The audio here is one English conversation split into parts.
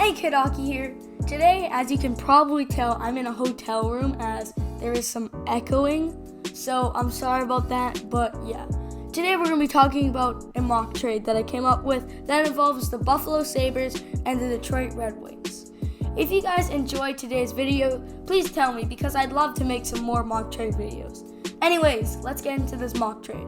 Egghead here. Today, as you can probably tell, I'm in a hotel room as there is some echoing, so I'm sorry about that, but yeah. Today we're going to be talking about a mock trade that I came up with that involves the Buffalo Sabres and the Detroit Red Wings. If you guys enjoyed today's video, please tell me because I'd love to make some more mock trade videos. Anyways, let's get into this mock trade.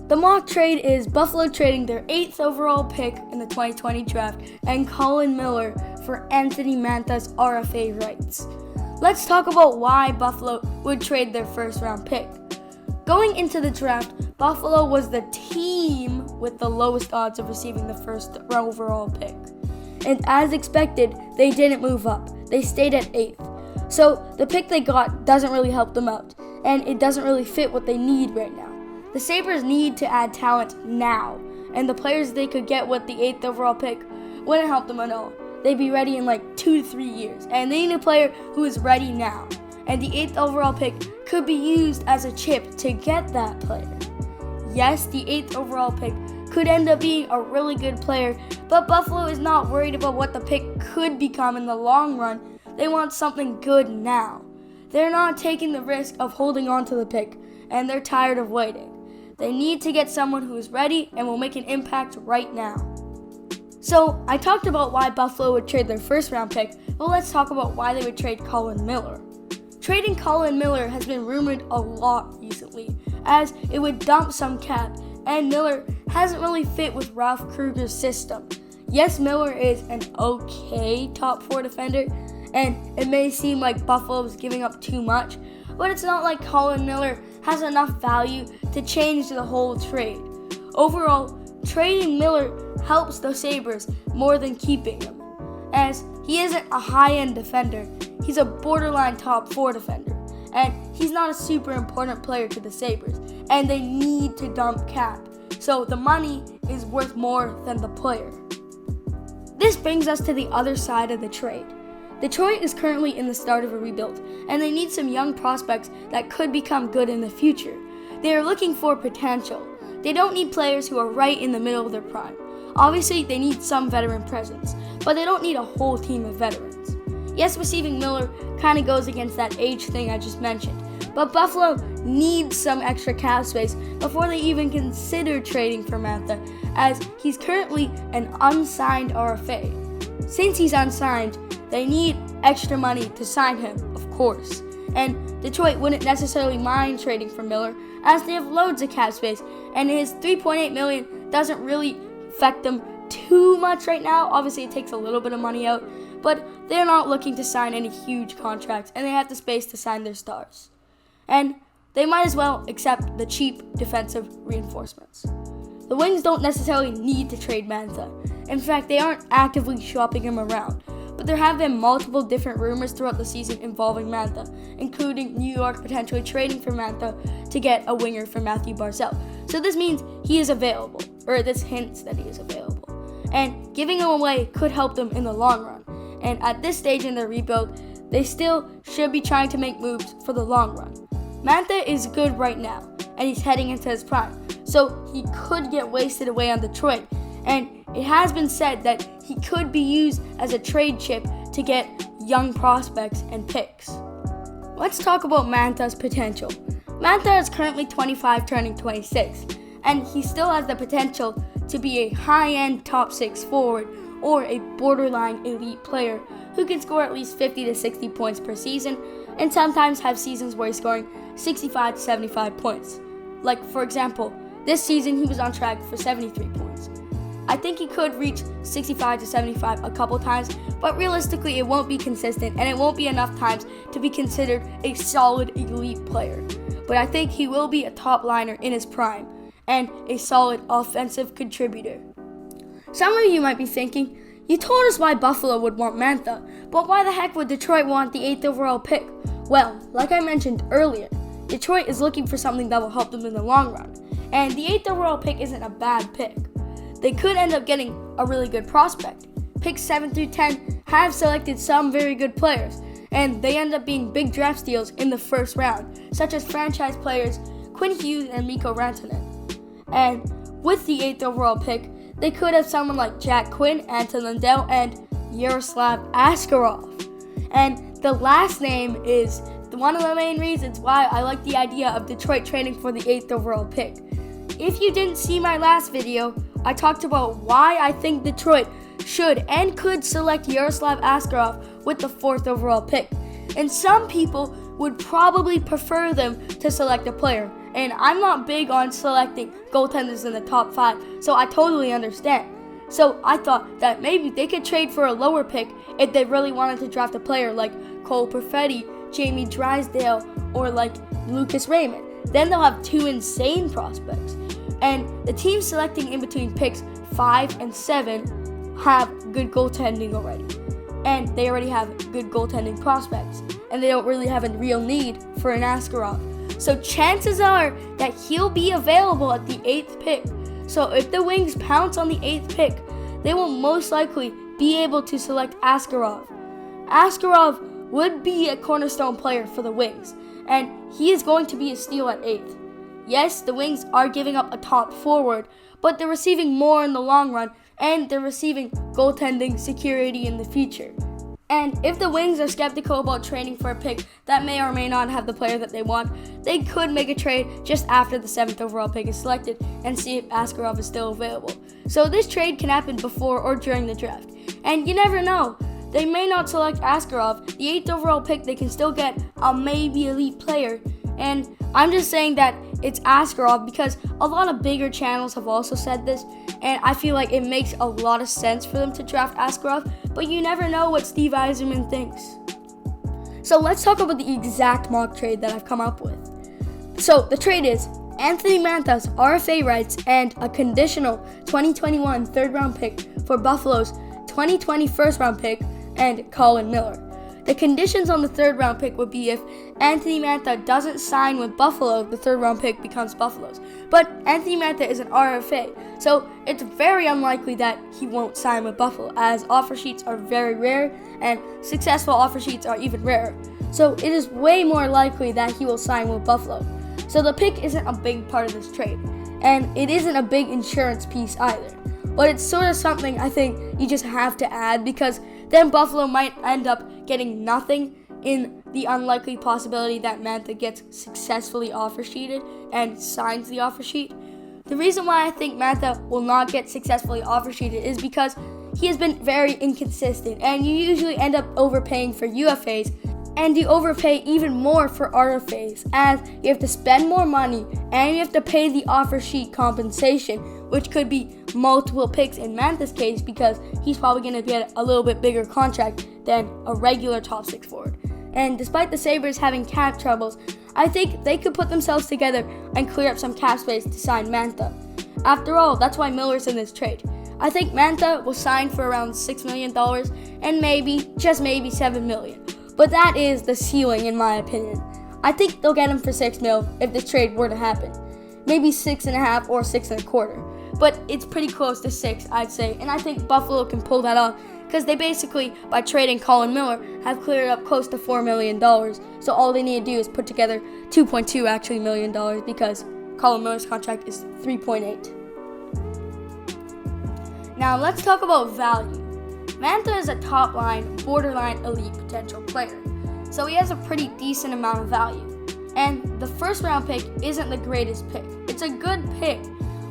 The mock trade is Buffalo trading their 8th overall pick in the 2020 draft and Colin Miller for Anthony Mantha's RFA rights. Let's talk about why Buffalo would trade their first round pick. Going into the draft, Buffalo was the team with the lowest odds of receiving the first overall pick. And as expected, they didn't move up. They stayed at 8th. So the pick they got doesn't really help them out, and it doesn't really fit what they need right now. The Sabres need to add talent now, and the players they could get with the 8th overall pick wouldn't help them at all. They'd be ready in like 2 to 3 years, and they need a player who is ready now. And the 8th overall pick could be used as a chip to get that player. Yes, the 8th overall pick could end up being a really good player, but Buffalo is not worried about what the pick could become in the long run. They want something good now. They're not taking the risk of holding on to the pick, and they're tired of waiting. They need to get someone who is ready and will make an impact right now. So, I talked about why Buffalo would trade their first round pick, but let's talk about why they would trade Colin Miller. Trading Colin Miller has been rumored a lot recently, as it would dump some cap, and Miller hasn't really fit with Ralph Kruger's system. Yes, Miller is an okay top 4 defender, and it may seem like Buffalo is giving up too much, but it's not like Colin Miller has enough value to change the whole trade. Overall, trading Miller helps the Sabres more than keeping him, as he isn't a high-end defender. He's a borderline top 4 defender, and he's not a super important player to the Sabres, and they need to dump cap, so the money is worth more than the player. This brings us to the other side of the trade. Detroit is currently in the start of a rebuild, and they need some young prospects that could become good in the future. They are looking for potential. They don't need players who are right in the middle of their prime. Obviously, they need some veteran presence, but they don't need a whole team of veterans. Yes, receiving Miller kind of goes against that age thing I just mentioned, but Buffalo needs some extra cap space before they even consider trading for Mantha, as he's currently an unsigned RFA. Since he's unsigned, they need extra money to sign him, of course. And Detroit wouldn't necessarily mind trading for Miller, as they have loads of cap space, and his $3.8 million doesn't really affect them too much right now. Obviously, it takes a little bit of money out, but they're not looking to sign any huge contracts, and they have the space to sign their stars. And they might as well accept the cheap defensive reinforcements. The Wings don't necessarily need to trade Mantha. In fact, they aren't actively shopping him around. But there have been multiple different rumors throughout the season involving Mantha, including New York potentially trading for Mantha to get a winger for Matthew Barzal. So this means he is available, or this hints that he is available. And giving him away could help them in the long run. And at this stage in their rebuild, they still should be trying to make moves for the long run. Mantha is good right now, and he's heading into his prime, so he could get wasted away on Detroit. And it has been said that he could be used as a trade chip to get young prospects and picks. Let's talk about Mantha's potential. Mantha is currently 25, turning 26, and he still has the potential to be a high-end top 6 forward or a borderline elite player who can score at least 50 to 60 points per season and sometimes have seasons where he's scoring 65 to 75 points. Like, for example, this season he was on track for 73 points. I think he could reach 65 to 75 a couple times, but realistically it won't be consistent and it won't be enough times to be considered a solid elite player. But I think he will be a top liner in his prime and a solid offensive contributor. Some of you might be thinking, you told us why Buffalo would want Mantha, but why the heck would Detroit want the 8th overall pick? Well, like I mentioned earlier, Detroit is looking for something that will help them in the long run, and the 8th overall pick isn't a bad pick. They could end up getting a really good prospect. Picks 7 through 10 have selected some very good players, and they end up being big draft steals in the first round, such as franchise players Quinn Hughes and Mikko Rantanen. And with the 8th overall pick, they could have someone like Jack Quinn, Anton Lundell, and Yaroslav Askarov. And the last name is one of the main reasons why I like the idea of Detroit trading for the 8th overall pick. If you didn't see my last video, I talked about why I think Detroit should and could select Yaroslav Askarov with the 4th overall pick. And some people would probably prefer them to select a player. And I'm not big on selecting goaltenders in the top 5, so I totally understand. So I thought that maybe they could trade for a lower pick if they really wanted to draft a player like Cole Perfetti, Jamie Drysdale, or like Lucas Raymond. Then they'll have 2 insane prospects. And the teams selecting in between picks 5 and 7 have good goaltending already. And they already have good goaltending prospects. And they don't really have a real need for an Askarov. So chances are that he'll be available at the 8th pick. So if the Wings pounce on the 8th pick, they will most likely be able to select Askarov. Askarov would be a cornerstone player for the Wings, and he is going to be a steal at 8th. Yes, the Wings are giving up a top forward, but they're receiving more in the long run, and they're receiving goaltending security in the future. And if the Wings are skeptical about trading for a pick that may or may not have the player that they want, they could make a trade just after the 7th overall pick is selected and see if Askarov is still available. So this trade can happen before or during the draft. And you never know. They may not select Askarov. The 8th overall pick, they can still get a maybe elite player. And I'm just saying that it's Askarov because a lot of bigger channels have also said this, and I feel like it makes a lot of sense for them to draft Askarov, but you never know what Steve Yzerman thinks. So let's talk about the exact mock trade that I've come up with. So the trade is Anthony Mantha's RFA rights and a conditional 2021 third-round pick for Buffalo's 2020 first-round pick and Colin Miller. The conditions on the third-round pick would be if Anthony Mantha doesn't sign with Buffalo, the third-round pick becomes Buffalo's. But Anthony Mantha is an RFA, so it's very unlikely that he won't sign with Buffalo, as offer sheets are very rare, and successful offer sheets are even rarer. So it is way more likely that he will sign with Buffalo. So the pick isn't a big part of this trade, and it isn't a big insurance piece either. But it's sort of something I think you just have to add, because then Buffalo might end up getting nothing in the unlikely possibility that Mantha gets successfully offer sheeted and signs the offer sheet. The reason why I think Mantha will not get successfully offer sheeted is because he has been very inconsistent, and you usually end up overpaying for UFAs, and you overpay even more for RFAs, as you have to spend more money and you have to pay the offer sheet compensation, which could be multiple picks in Mantha's case because he's probably going to get a little bit bigger contract than a regular top 6 forward. And despite the Sabres having cap troubles, I think they could put themselves together and clear up some cap space to sign Mantha. After all, that's why Miller's in this trade. I think Mantha will sign for around $6 million and maybe, just maybe $7 million. But that is the ceiling in my opinion. I think they'll get him for $6 million if this trade were to happen. Maybe 6.5 or 6.25. But it's pretty close to 6, I'd say. And I think Buffalo can pull that off because they basically, by trading Colin Miller, have cleared up close to $4 million. So all they need to do is put together $2.2 million because Colin Miller's contract is $3.8. Now let's talk about value. Mantha is a top-line, borderline elite potential player, so he has a pretty decent amount of value. And the first-round pick isn't the greatest pick. It's a good pick,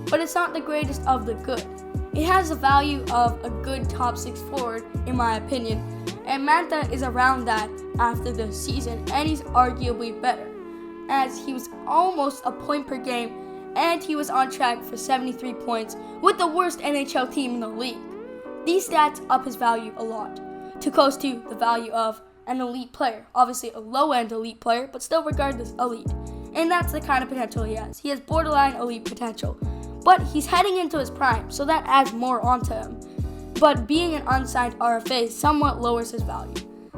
but it's not the greatest of the good. It has the value of a good top 6 forward, in my opinion, and Mantha is around that after the season, and he's arguably better, as he was almost a point per game, and he was on track for 73 points with the worst NHL team in the league. These stats up his value a lot, to close to the value of an elite player. Obviously a low-end elite player, but still regardless elite. And that's the kind of potential he has. He has borderline elite potential. But he's heading into his prime, so that adds more onto him. But being an unsigned RFA somewhat lowers his value.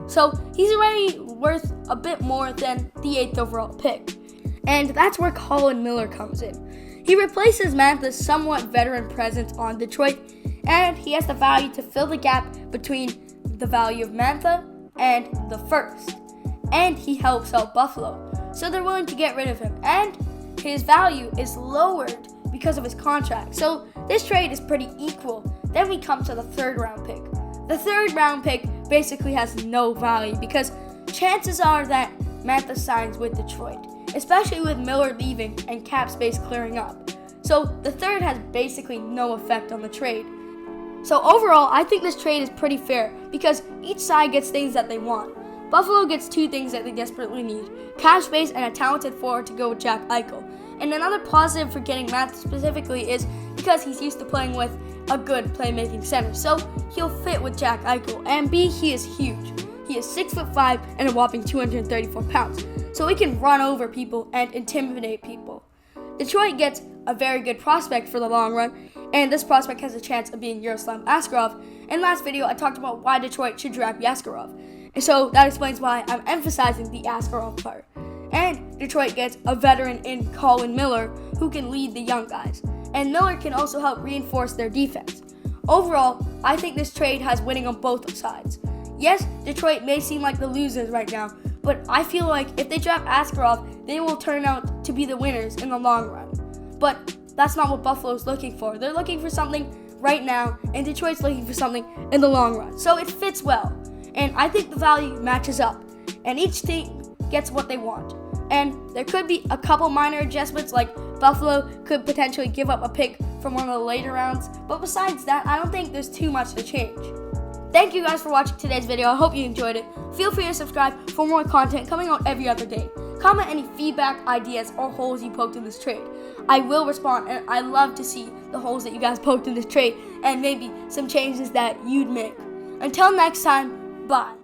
So he's already worth a bit more than the 8th overall pick. And that's where Colin Miller comes in. He replaces Mantha's somewhat veteran presence on Detroit, and he has the value to fill the gap between the value of Mantha and the first. And he helps out Buffalo, so they're willing to get rid of him. And his value is lowered because of his contract. So this trade is pretty equal. Then we come to the third round pick. the 3rd round pick basically has no value because chances are that Mantha signs with Detroit, especially with Miller leaving and cap space clearing up. So the 3rd has basically no effect on the trade. So overall, I think this trade is pretty fair because each side gets things that they want. Buffalo gets 2 things that they desperately need: cap space and a talented forward to go with Jack Eichel. And another positive for getting Mantha specifically is because he's used to playing with a good playmaking center, so he'll fit with Jack Eichel. And B, he is huge. He is 6'5" and a whopping 234 pounds, so he can run over people and intimidate people. Detroit gets a very good prospect for the long run, and this prospect has a chance of being Yaroslav Askarov. In last video, I talked about why Detroit should draft Askarov, and so that explains why I'm emphasizing the Askarov part. And Detroit gets a veteran in Colin Miller who can lead the young guys, and Miller can also help reinforce their defense. Overall, I think this trade has winning on both sides. Yes, Detroit may seem like the losers right now, but I feel like if they draft Askarov, they will turn out to be the winners in the long run. But that's not what Buffalo's looking for. They're looking for something right now, and Detroit's looking for something in the long run. So it fits well, and I think the value matches up, and each team gets what they want. And there could be a couple minor adjustments, like Buffalo could potentially give up a pick from one of the later rounds, but besides that, I don't think there's too much to change. Thank you guys for watching today's video. I hope you enjoyed it. Feel free to subscribe for more content coming out every other day. Comment any feedback, ideas, or holes you poked in this trade. I will respond, and I love to see the holes that you guys poked in this trade and maybe some changes that you'd make. Until next time, bye.